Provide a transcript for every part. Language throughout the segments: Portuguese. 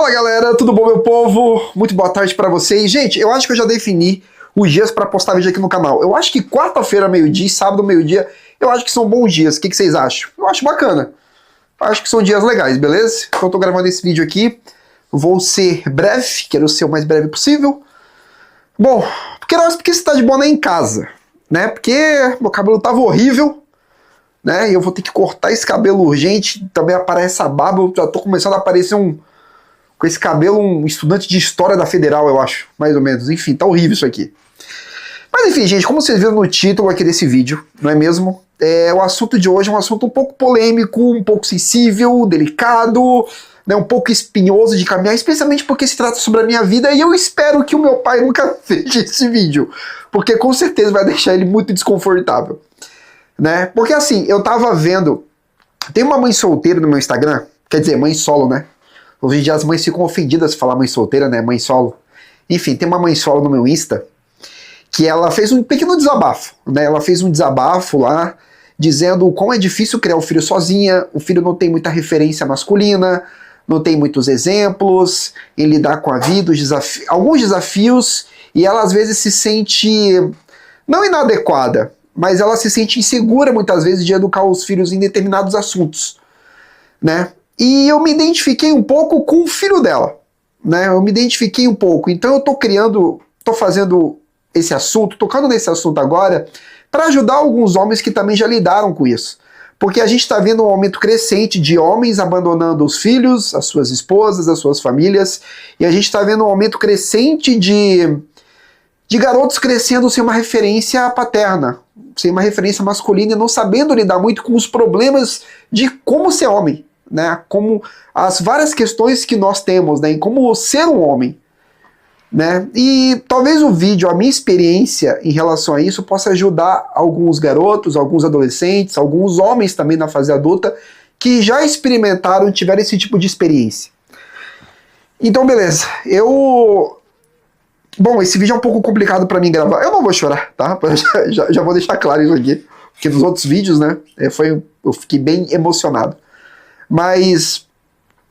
Fala galera, tudo bom meu povo? Muito boa tarde pra vocês. Gente, eu acho que eu já defini os dias pra postar vídeo aqui no canal. Eu acho que quarta-feira, meio-dia e sábado, meio-dia, eu acho que são bons dias. O que vocês acham? Eu acho bacana. Acho que são dias legais, beleza? Então eu tô gravando esse vídeo aqui. Vou ser breve, quero ser o mais breve possível. Bom, porque você tá de boné em casa, né? Porque meu cabelo tava horrível, né? E eu vou ter que cortar esse cabelo urgente. Também aparece a barba, eu já tô começando a aparecer com esse cabelo, um estudante de história da Federal, eu acho, mais ou menos. Enfim, tá horrível isso aqui. Mas enfim, gente, como vocês viram no título aqui desse vídeo, não é mesmo? O assunto de hoje é um assunto um pouco polêmico, um pouco sensível, delicado, né, um pouco espinhoso de caminhar, especialmente porque se trata sobre a minha vida, e eu espero que o meu pai nunca veja esse vídeo, porque com certeza vai deixar ele muito desconfortável, né? Porque assim, eu tava vendo, tem uma mãe solteira no meu Instagram, quer dizer, mãe solo, né? Hoje em dia as mães ficam ofendidas se falar mãe solteira, né? Mãe solo. Enfim, tem uma mãe solo no meu Insta que ela fez um pequeno desabafo, né? Ela fez um desabafo lá dizendo o quão é difícil criar um filho sozinha, o filho não tem muita referência masculina, não tem muitos exemplos em lidar com a vida, alguns desafios, e ela às vezes se sente não inadequada, mas ela se sente insegura muitas vezes de educar os filhos em determinados assuntos, né? E eu me identifiquei um pouco com o filho dela, né? Eu me identifiquei um pouco. Então eu tô fazendo esse assunto, tocando nesse assunto agora, para ajudar alguns homens que também já lidaram com isso. Porque a gente está vendo um aumento crescente de homens abandonando os filhos, as suas esposas, as suas famílias, e a gente está vendo um aumento crescente de garotos crescendo sem uma referência paterna, sem uma referência masculina e não sabendo lidar muito com os problemas de como ser homem, né, como as várias questões que nós temos, né, em como ser um homem, né, e talvez o vídeo, a minha experiência em relação a isso possa ajudar alguns garotos, alguns adolescentes, alguns homens também na fase adulta que já experimentaram, tiveram esse tipo de experiência. Então beleza, bom, esse vídeo é um pouco complicado pra mim gravar, eu não vou chorar, tá, já vou deixar claro isso aqui, porque nos outros vídeos, né, eu fiquei bem emocionado. Mas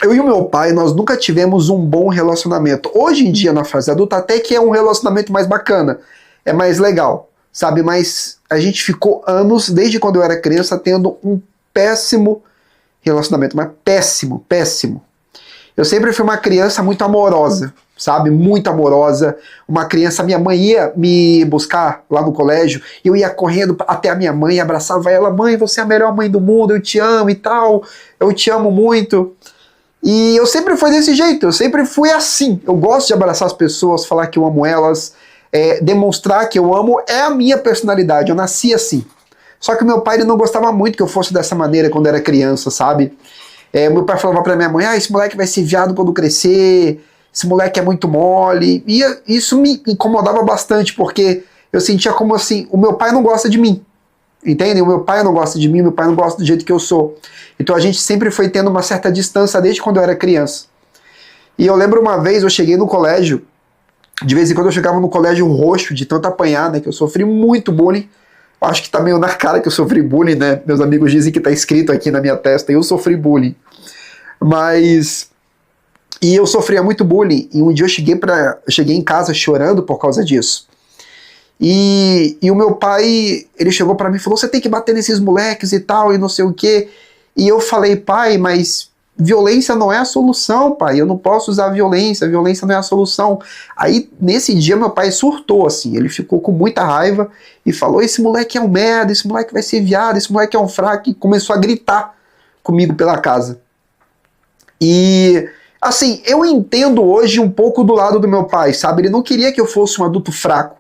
eu e o meu pai, nós nunca tivemos um bom relacionamento. Hoje em dia, na fase adulta, até que é um relacionamento mais bacana, é mais legal, sabe? Mas a gente ficou anos, desde quando eu era criança, tendo um péssimo relacionamento, mas péssimo, péssimo. Eu sempre fui uma criança muito amorosa, sabe? Muito amorosa. Uma criança, minha mãe ia me buscar lá no colégio, eu ia correndo até a minha mãe, abraçava ela, mãe, você é a melhor mãe do mundo, eu te amo e tal, eu te amo muito. E eu sempre fui desse jeito, eu sempre fui assim. Eu gosto de abraçar as pessoas, falar que eu amo elas, demonstrar que eu amo, é a minha personalidade, eu nasci assim. Só que o meu pai ele não gostava muito que eu fosse dessa maneira quando era criança, sabe? Meu pai falava pra minha mãe, esse moleque vai ser viado quando crescer, esse moleque é muito mole, e isso me incomodava bastante, porque eu sentia como assim, o meu pai não gosta de mim, entende? O meu pai não gosta de mim, meu pai não gosta do jeito que eu sou. Então a gente sempre foi tendo uma certa distância desde quando eu era criança. E eu lembro uma vez, eu cheguei no colégio, de vez em quando eu chegava no colégio roxo, de tanto apanhar, né, que eu sofri muito bullying. Acho que tá meio na cara que eu sofri bullying, né? Meus amigos dizem que tá escrito aqui na minha testa, eu sofri bullying. E eu sofria muito bullying, e um dia eu cheguei em casa chorando por causa disso. E o meu pai, ele chegou pra mim e falou, você tem que bater nesses moleques e tal, e não sei o quê. E eu falei, pai, mas violência não é a solução, pai, eu não posso usar violência não é a solução. Aí, nesse dia, meu pai surtou, assim, ele ficou com muita raiva e falou, esse moleque é um merda, esse moleque vai ser viado, esse moleque é um fraco, e começou a gritar comigo pela casa. E, assim, eu entendo hoje um pouco do lado do meu pai, sabe, ele não queria que eu fosse um adulto fraco,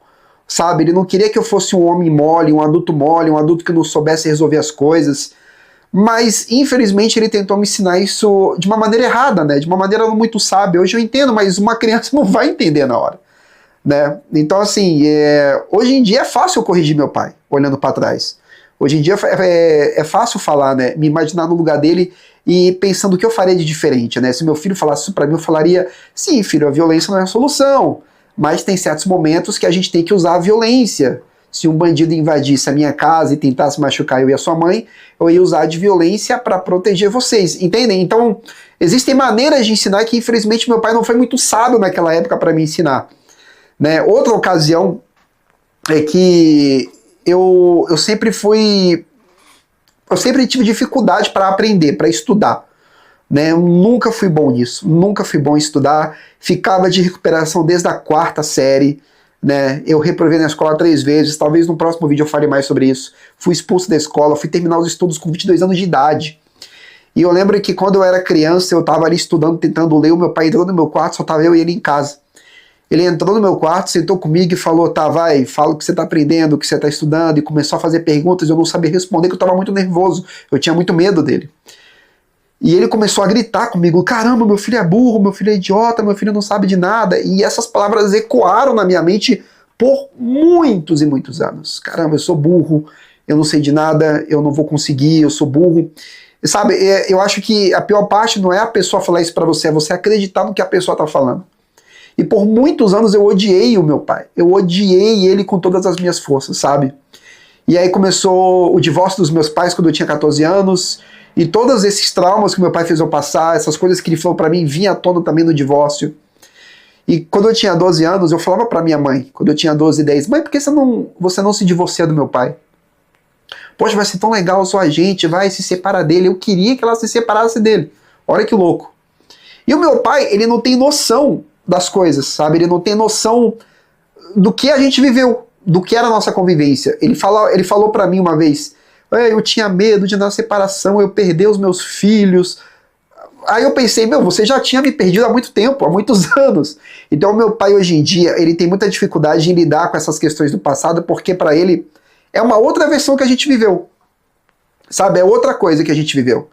sabe, ele não queria que eu fosse um homem mole, um adulto que não soubesse resolver as coisas. Mas, infelizmente, ele tentou me ensinar isso de uma maneira errada, né? De uma maneira não muito sábia. Hoje eu entendo, mas uma criança não vai entender na hora, né? Então, assim, hoje em dia é fácil eu corrigir meu pai, olhando para trás. Hoje em dia é fácil falar, né? Me imaginar no lugar dele e pensando o que eu faria de diferente, né? Se meu filho falasse isso para mim, eu falaria, sim, filho, a violência não é a solução, mas tem certos momentos que a gente tem que usar a violência. Se um bandido invadisse a minha casa e tentasse machucar eu e a sua mãe, eu ia usar de violência para proteger vocês, entendem? Então, existem maneiras de ensinar que, infelizmente, meu pai não foi muito sábio naquela época para me ensinar. Né? Outra ocasião é que eu sempre tive dificuldade para aprender, para estudar. Né? Eu nunca fui bom nisso, nunca fui bom em estudar, ficava de recuperação desde a 4ª série, né? Eu reprovei na escola 3 vezes, talvez no próximo vídeo eu fale mais sobre isso. Fui expulso da escola, fui terminar os estudos com 22 anos de idade. E eu lembro que quando eu era criança, eu estava ali estudando, tentando ler, o meu pai entrou no meu quarto, só estava eu e ele em casa. Ele entrou no meu quarto, sentou comigo e falou, tá, vai, fala o que você está aprendendo, o que você está estudando, e começou a fazer perguntas, eu não sabia responder, que eu estava muito nervoso, eu tinha muito medo dele. E ele começou a gritar comigo, caramba, meu filho é burro, meu filho é idiota, meu filho não sabe de nada. E essas palavras ecoaram na minha mente por muitos e muitos anos. Caramba, eu sou burro, eu não sei de nada, eu não vou conseguir, eu sou burro. E sabe, eu acho que a pior parte não é a pessoa falar isso pra você, é você acreditar no que a pessoa tá falando. E por muitos anos eu odiei o meu pai. Eu odiei ele com todas as minhas forças, sabe? E aí começou o divórcio dos meus pais quando eu tinha 14 anos... E todos esses traumas que meu pai fez eu passar, essas coisas que ele falou pra mim, vinha à tona também no divórcio. E quando eu tinha 12 anos, eu falava pra minha mãe, quando eu tinha 12 e 10, mãe, por que você não se divorcia do meu pai? Poxa, vai ser tão legal só a gente, vai se separar dele. Eu queria que ela se separasse dele. Olha que louco. E o meu pai, ele não tem noção das coisas, sabe? Ele não tem noção do que a gente viveu, do que era a nossa convivência. Ele falou pra mim uma vez... Eu tinha medo de na separação, eu perder os meus filhos. Aí eu pensei, você já tinha me perdido há muito tempo, há muitos anos. Então meu pai hoje em dia, ele tem muita dificuldade em lidar com essas questões do passado, porque para ele é uma outra versão que a gente viveu. Sabe, é outra coisa que a gente viveu.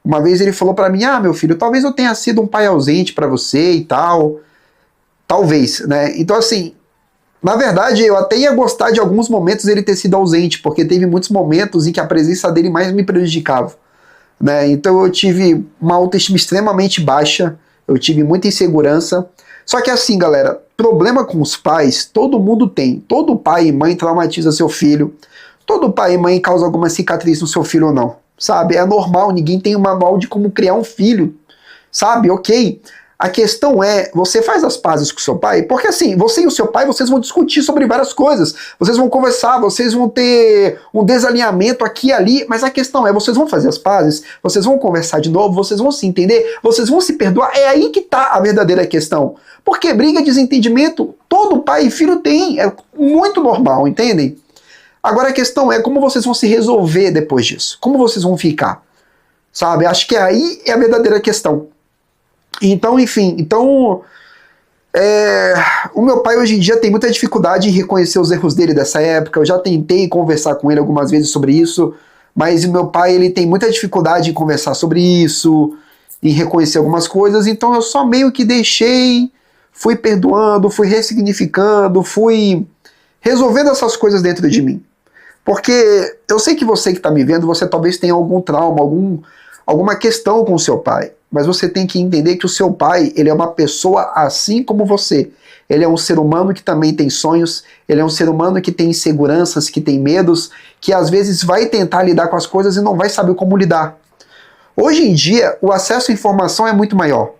Uma vez ele falou para mim, meu filho, talvez eu tenha sido um pai ausente para você e tal. Talvez, né? Então assim... Na verdade, eu até ia gostar de alguns momentos dele ter sido ausente, porque teve muitos momentos em que a presença dele mais me prejudicava. Né? Então eu tive uma autoestima extremamente baixa, eu tive muita insegurança. Só que assim, galera, problema com os pais, todo mundo tem. Todo pai e mãe traumatiza seu filho. Todo pai e mãe causa alguma cicatriz no seu filho ou não. Sabe? É normal, ninguém tem um manual de como criar um filho. Sabe? Ok. A questão é, você faz as pazes com seu pai? Porque assim, você e o seu pai, vocês vão discutir sobre várias coisas, vocês vão conversar, vocês vão ter um desalinhamento aqui e ali, mas a questão é, vocês vão fazer as pazes, vocês vão conversar de novo, vocês vão se entender, vocês vão se perdoar, é aí que tá a verdadeira questão. Porque briga, desentendimento, todo pai e filho tem, é muito normal, entendem? Agora a questão é como vocês vão se resolver depois disso, como vocês vão ficar, sabe? Acho que aí é a verdadeira questão. Então, enfim, o meu pai hoje em dia tem muita dificuldade em reconhecer os erros dele dessa época. Eu já tentei conversar com ele algumas vezes sobre isso, mas o meu pai ele tem muita dificuldade em conversar sobre isso, em reconhecer algumas coisas, então eu só meio que deixei, fui perdoando, fui ressignificando, fui resolvendo essas coisas dentro de mim. Porque eu sei que você que está me vendo, você talvez tenha algum trauma, alguma questão com o seu pai. Mas você tem que entender que o seu pai, ele é uma pessoa assim como você. Ele é um ser humano que também tem sonhos, ele é um ser humano que tem inseguranças, que tem medos, que às vezes vai tentar lidar com as coisas e não vai saber como lidar. Hoje em dia, o acesso à informação é muito maior.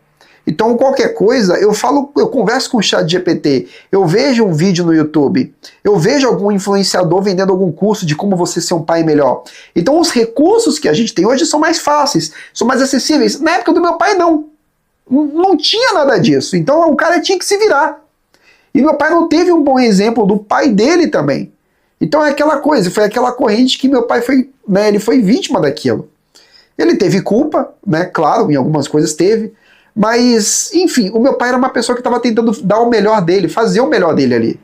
Então, qualquer coisa, eu converso com o ChatGPT, eu vejo um vídeo no YouTube, eu vejo algum influenciador vendendo algum curso de como você ser um pai melhor. Então, os recursos que a gente tem hoje são mais fáceis, são mais acessíveis. Na época do meu pai, não. Não tinha nada disso. Então, o cara tinha que se virar. E meu pai não teve um bom exemplo do pai dele também. Então, é aquela coisa, foi aquela corrente que meu pai foi, né, ele foi vítima daquilo. Ele teve culpa, né, claro, em algumas coisas teve, mas, enfim, o meu pai era uma pessoa que estava tentando dar o melhor dele, fazer o melhor dele ali.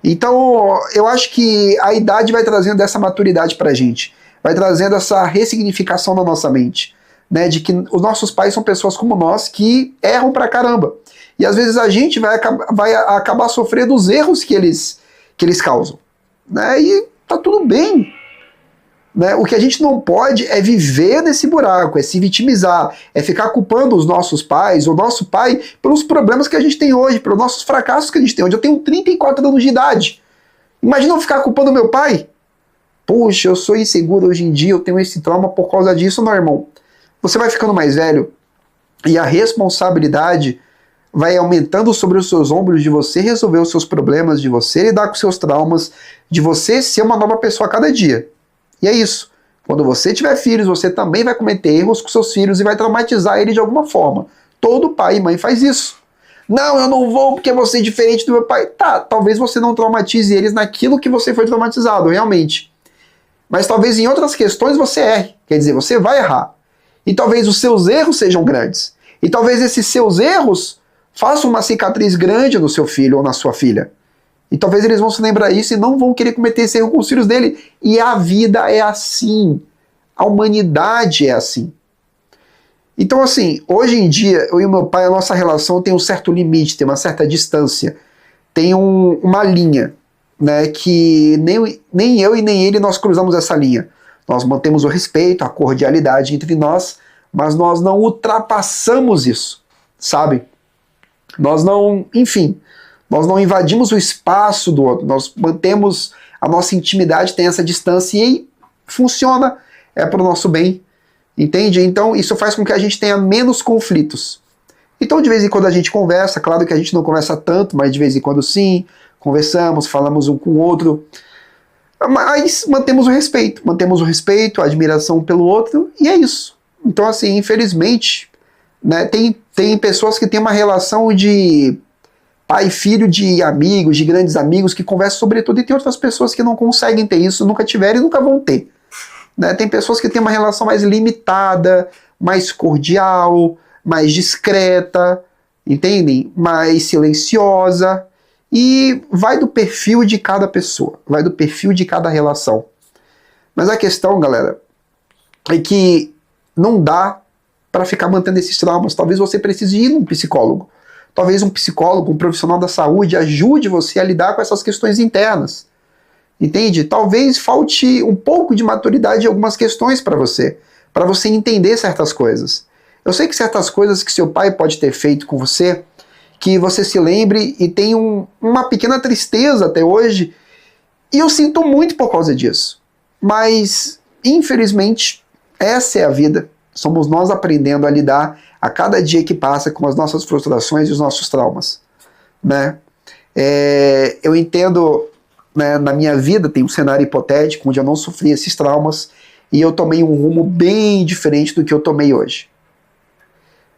Então, eu acho que a idade vai trazendo essa maturidade pra gente, vai trazendo essa ressignificação na nossa mente, né, de que os nossos pais são pessoas como nós que erram pra caramba. E às vezes a gente vai acabar sofrendo os erros que eles causam. Né, e tá tudo bem. Né? O que a gente não pode é viver nesse buraco, é se vitimizar, é ficar culpando os nossos pais, o nosso pai, pelos problemas que a gente tem hoje, pelos nossos fracassos que a gente tem hoje. Eu tenho 34 anos de idade. Imagina eu ficar culpando meu pai? Poxa, eu sou inseguro hoje em dia, eu tenho esse trauma por causa disso. Não, irmão. Você vai ficando mais velho, E a responsabilidade vai aumentando sobre os seus ombros de você resolver os seus problemas, de você lidar com os seus traumas, de você ser uma nova pessoa a cada dia. E é isso. Quando você tiver filhos, você também vai cometer erros com seus filhos e vai traumatizar eles de alguma forma. Todo pai e mãe faz isso. Não, eu não vou porque você é diferente do meu pai. Tá, talvez você não traumatize eles naquilo que você foi traumatizado, realmente. Mas talvez em outras questões você erre. Quer dizer, você vai errar. E talvez os seus erros sejam grandes. E talvez esses seus erros façam uma cicatriz grande no seu filho ou na sua filha. E talvez eles vão se lembrar disso e não vão querer cometer esse erro com os filhos dele. E a vida é assim. A humanidade é assim. Então, assim, hoje em dia, eu e meu pai, a nossa relação tem um certo limite, tem uma certa distância. Tem uma linha, né, que nem eu e nem ele nós cruzamos essa linha. Nós mantemos o respeito, a cordialidade entre nós, mas nós não ultrapassamos isso, sabe? Nós não, enfim, nós não invadimos o espaço do outro, nós mantemos a nossa intimidade, tem essa distância e funciona, é para o nosso bem, entende? Então isso faz com que a gente tenha menos conflitos. Então de vez em quando a gente conversa, claro que a gente não conversa tanto, mas de vez em quando sim, conversamos, falamos um com o outro, mas mantemos o respeito, a admiração pelo outro, e é isso. Então assim, infelizmente, né, tem pessoas que têm uma relação de pai e filho, de amigos, de grandes amigos, que conversam sobre tudo, e tem outras pessoas que não conseguem ter isso, nunca tiveram e nunca vão ter. Né? Tem pessoas que têm uma relação mais limitada, mais cordial, mais discreta, entendem? Mais silenciosa, e vai do perfil de cada pessoa, vai do perfil de cada relação. Mas a questão, galera, é que não dá para ficar mantendo esses traumas. Talvez você precise ir num psicólogo. Talvez um psicólogo, um profissional da saúde ajude você a lidar com essas questões internas. Entende? Talvez falte um pouco de maturidade em algumas questões para você entender certas coisas. Eu sei que certas coisas que seu pai pode ter feito com você, que você se lembre e tem uma pequena tristeza até hoje, e eu sinto muito por causa disso. Mas, infelizmente, essa é a vida. Somos nós aprendendo a lidar a cada dia que passa com as nossas frustrações e os nossos traumas. Né? Eu entendo, né, na minha vida tem um cenário hipotético onde eu não sofri esses traumas e eu tomei um rumo bem diferente do que eu tomei hoje.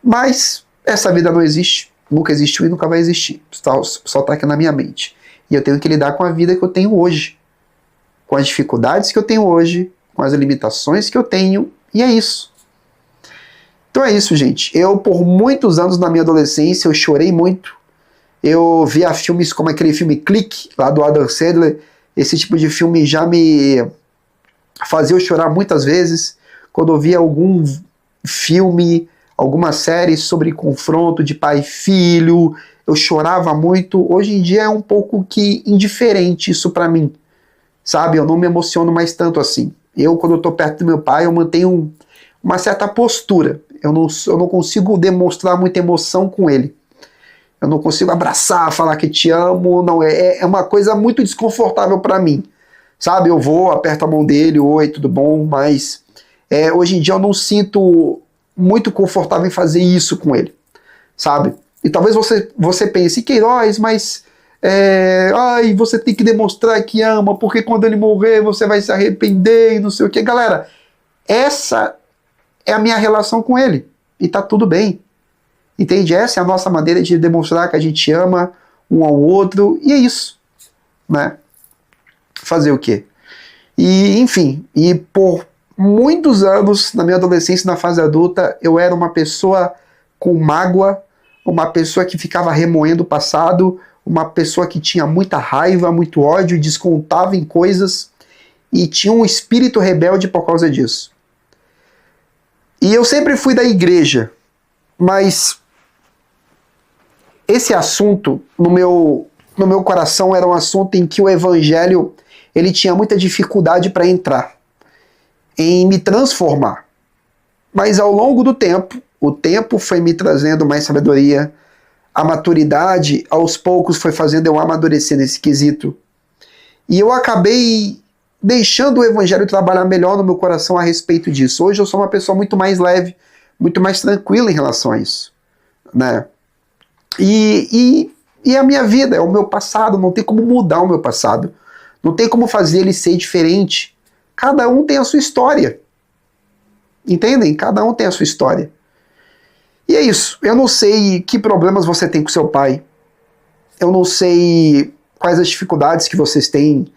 Mas essa vida não existe, nunca existiu e nunca vai existir. Só está aqui na minha mente. E eu tenho que lidar com a vida que eu tenho hoje, com as dificuldades que eu tenho hoje, com as limitações que eu tenho, e é isso. Então é isso, gente. Eu, por muitos anos na minha adolescência, eu chorei muito. Eu via filmes como aquele filme Clique, lá do Adam Sandler. Esse tipo de filme já me fazia eu chorar muitas vezes. Quando eu via algum filme, alguma série sobre confronto de pai e filho, eu chorava muito. Hoje em dia é um pouco que indiferente isso pra mim. Sabe? Eu não me emociono mais tanto assim. Quando eu tô perto do meu pai, eu mantenho uma certa postura. Eu não consigo demonstrar muita emoção com ele. Eu não consigo abraçar, falar que te amo. Não, é uma coisa muito desconfortável para mim. Sabe, eu vou, aperto a mão dele, oi, tudo bom, mas hoje em dia eu não sinto muito confortável em fazer isso com ele, sabe? E talvez você pense, Queiroz, mas você tem que demonstrar que ama, porque quando ele morrer você vai se arrepender e não sei o que. Galera, essa é a minha relação com ele, e tá tudo bem. Entende? Essa é a nossa maneira de demonstrar que a gente ama um ao outro, e é isso, né? Fazer o quê? E, enfim, e por muitos anos, na minha adolescência e na fase adulta, eu era uma pessoa com mágoa, uma pessoa que ficava remoendo o passado, uma pessoa que tinha muita raiva, muito ódio, descontava em coisas, e tinha um espírito rebelde por causa disso. E eu sempre fui da igreja, mas esse assunto, no meu coração, era um assunto em que o evangelho ele tinha muita dificuldade para entrar, em me transformar. Mas ao longo do tempo, o tempo foi me trazendo mais sabedoria, a maturidade, aos poucos, foi fazendo eu amadurecer nesse quesito. E eu acabei deixando o evangelho trabalhar melhor no meu coração a respeito disso. Hoje eu sou uma pessoa muito mais leve, muito mais tranquilo em relação a isso, né? E a minha vida, é o meu passado, não tem como mudar o meu passado, não tem como fazer ele ser diferente. Cada um tem a sua história, entendem? Cada um tem a sua história. E é isso. Eu não sei que problemas você tem com seu pai, eu não sei quais as dificuldades que vocês têm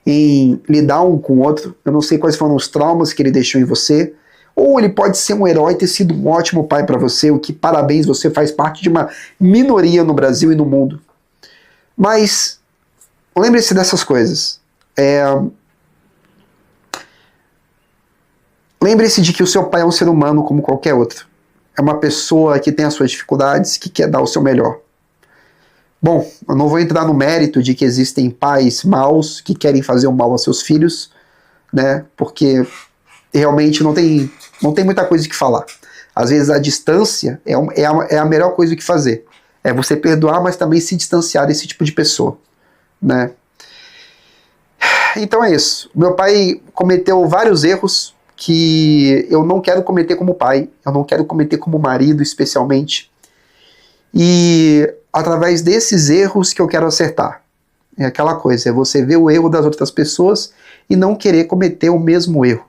em lidar um com o outro, eu não sei quais foram os traumas que ele deixou em você, ou ele pode ser um herói, ter sido um ótimo pai para você, o que, parabéns, você faz parte de uma minoria no Brasil e no mundo. Mas lembre-se dessas coisas. Lembre-se de que o seu pai é um ser humano como qualquer outro. É uma pessoa que tem as suas dificuldades, que quer dar o seu melhor. Bom, eu não vou entrar no mérito de que existem pais maus que querem fazer o mal aos seus filhos, né? Porque realmente não tem muita coisa que falar. Às vezes a distância é a melhor coisa que fazer. É você perdoar, mas também se distanciar desse tipo de pessoa, né? Então é isso. Meu pai cometeu vários erros que eu não quero cometer como pai, eu não quero cometer como marido, especialmente. E através desses erros que eu quero acertar. É aquela coisa, é você ver o erro das outras pessoas e não querer cometer o mesmo erro.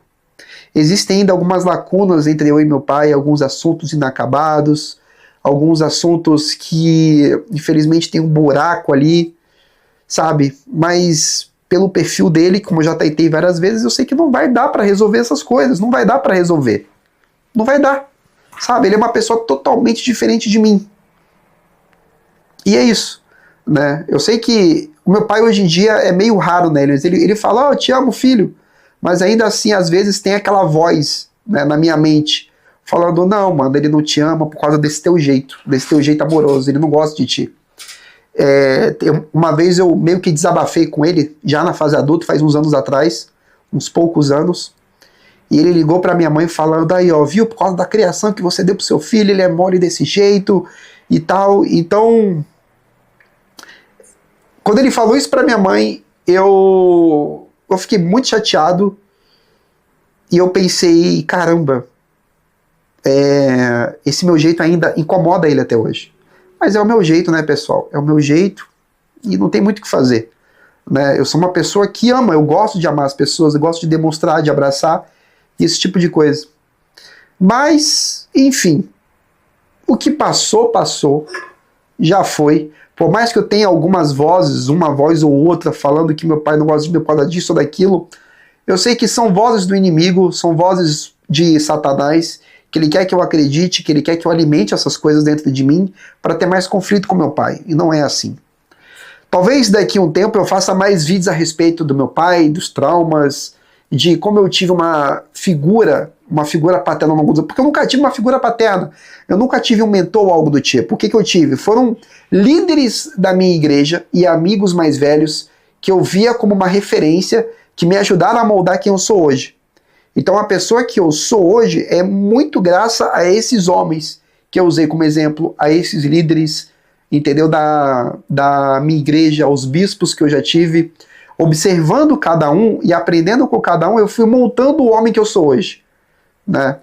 Existem ainda algumas lacunas entre eu e meu pai, alguns assuntos inacabados, alguns assuntos que, infelizmente, tem um buraco ali, sabe? Mas pelo perfil dele, como eu já tentei várias vezes, eu sei que não vai dar para resolver essas coisas, não vai dar para resolver. Não vai dar, sabe? Ele é uma pessoa totalmente diferente de mim. E é isso, né? Eu sei que o meu pai hoje em dia é meio raro, né? Ele fala, eu te amo, filho, mas ainda assim, às vezes, tem aquela voz, né, na minha mente, falando, não, mano, ele não te ama por causa desse teu jeito amoroso, ele não gosta de ti. Uma vez eu meio que desabafei com ele, já na fase adulta, faz uns anos atrás, uns poucos anos, e ele ligou pra minha mãe falando, aí ó, viu, por causa da criação que você deu pro seu filho, ele é mole desse jeito e tal. Então, quando ele falou isso pra minha mãe, eu fiquei muito chateado e eu pensei, caramba, esse meu jeito ainda incomoda ele até hoje. Mas é o meu jeito, né, pessoal? É o meu jeito e não tem muito o que fazer, né? Eu sou uma pessoa que ama, eu gosto de amar as pessoas, eu gosto de demonstrar, de abraçar, esse tipo de coisa. Mas, enfim, o que passou, passou, já foi. Por mais que eu tenha algumas vozes, uma voz ou outra, falando que meu pai não gosta de mim por causa disso ou daquilo, eu sei que são vozes do inimigo, são vozes de Satanás, que ele quer que eu acredite, que ele quer que eu alimente essas coisas dentro de mim para ter mais conflito com meu pai. E não é assim. Talvez daqui a um tempo eu faça mais vídeos a respeito do meu pai, dos traumas, de como eu tive uma figura paterna, porque eu nunca tive uma figura paterna, eu nunca tive um mentor ou algo do tipo. O que eu tive? Foram líderes da minha igreja e amigos mais velhos que eu via como uma referência, que me ajudaram a moldar quem eu sou hoje. Então a pessoa que eu sou hoje é muito graças a esses homens que eu usei como exemplo, a esses líderes, entendeu? Da minha igreja, aos bispos que eu já tive. Observando cada um e aprendendo com cada um, eu fui montando o homem que eu sou hoje, né?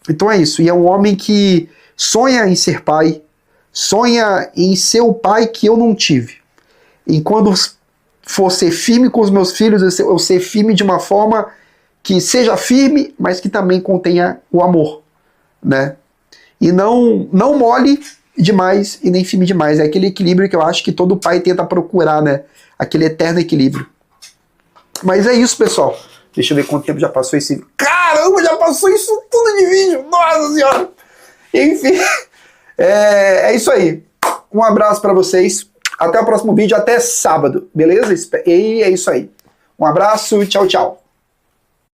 Então é isso. E é um homem que sonha em ser pai, sonha em ser o pai que eu não tive. E quando for ser firme com os meus filhos, eu ser firme de uma forma que seja firme, mas que também contenha o amor, né? E não mole demais e nem firme demais. É aquele equilíbrio que eu acho que todo pai tenta procurar, né? Aquele eterno equilíbrio. Mas é isso, pessoal. Deixa eu ver quanto tempo já passou esse... Caramba, já passou isso tudo de vídeo! Nossa Senhora! Enfim, é isso aí. Um abraço pra vocês. Até o próximo vídeo, até sábado, beleza? E é isso aí. Um abraço, tchau, tchau.